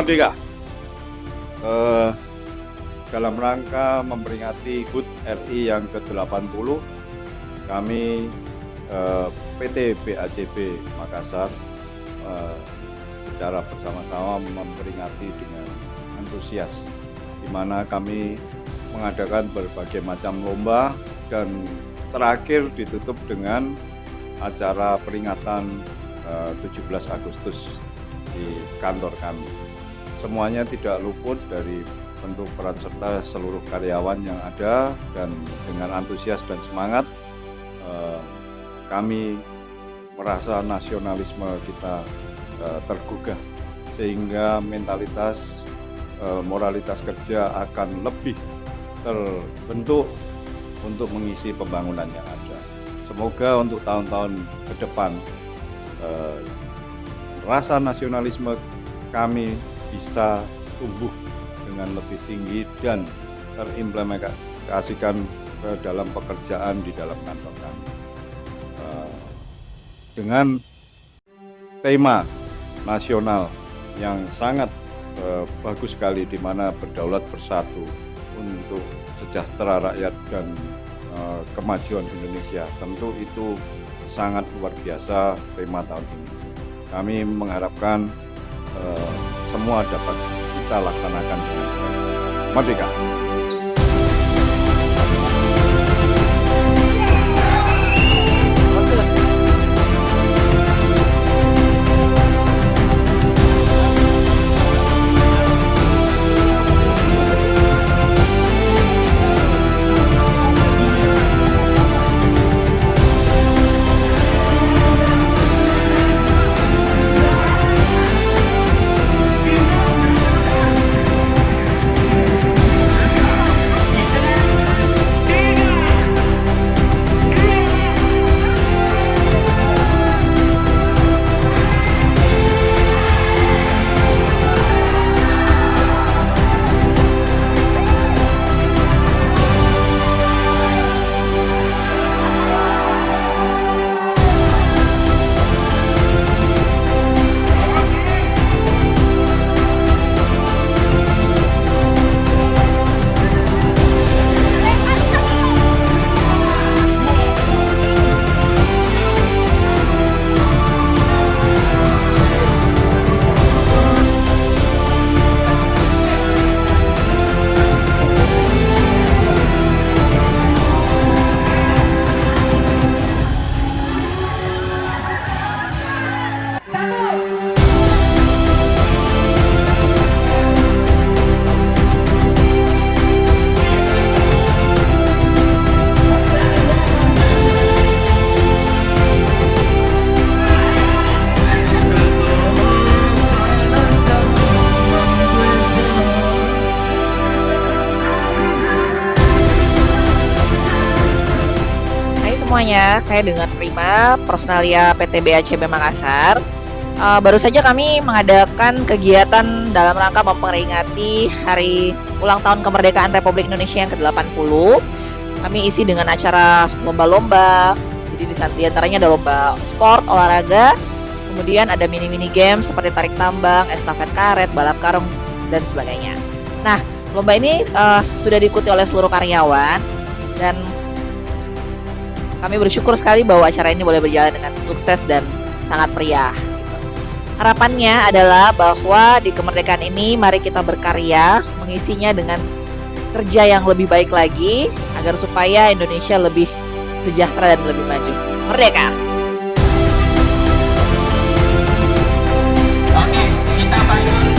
Merdeka. Eh, dalam rangka memperingati HUT RI yang ke-80, kami PT BACB Makassar secara bersama-sama memperingati dengan antusias, di mana kami mengadakan berbagai macam lomba dan terakhir ditutup dengan acara peringatan 17 Agustus di kantor kami. Semuanya tidak luput dari bentuk peran serta seluruh karyawan yang ada, dan dengan antusias dan semangat kami merasa nasionalisme kita tergugah, sehingga mentalitas moralitas kerja akan lebih terbentuk untuk mengisi pembangunan yang ada. Semoga untuk tahun-tahun ke depan rasa nasionalisme kami bisa tumbuh dengan lebih tinggi dan terimplementasikan ke dalam pekerjaan di dalam kantor kami. Dengan tema nasional yang sangat bagus sekali, di mana berdaulat bersatu untuk sejahtera rakyat dan kemajuan Indonesia. Tentu itu sangat luar biasa tema tahun ini. Kami mengharapkan semua dapat kita laksanakan dengan baik. Merdeka! Semuanya, saya dengan Prima, personalia PT BACB Makassar. Baru saja kami mengadakan kegiatan dalam rangka memperingati hari ulang tahun kemerdekaan Republik Indonesia yang ke-80. Kami isi dengan acara lomba-lomba, jadi di antaranya ada lomba sport, olahraga, kemudian ada mini-mini game seperti tarik tambang, estafet karet, balap karung, dan sebagainya. Nah, lomba ini sudah diikuti oleh seluruh karyawan, dan kami bersyukur sekali bahwa acara ini boleh berjalan dengan sukses dan sangat meriah. Harapannya adalah bahwa di kemerdekaan ini mari kita berkarya, mengisinya dengan kerja yang lebih baik lagi, agar supaya Indonesia lebih sejahtera dan lebih maju. Merdeka! Oke, kita bagi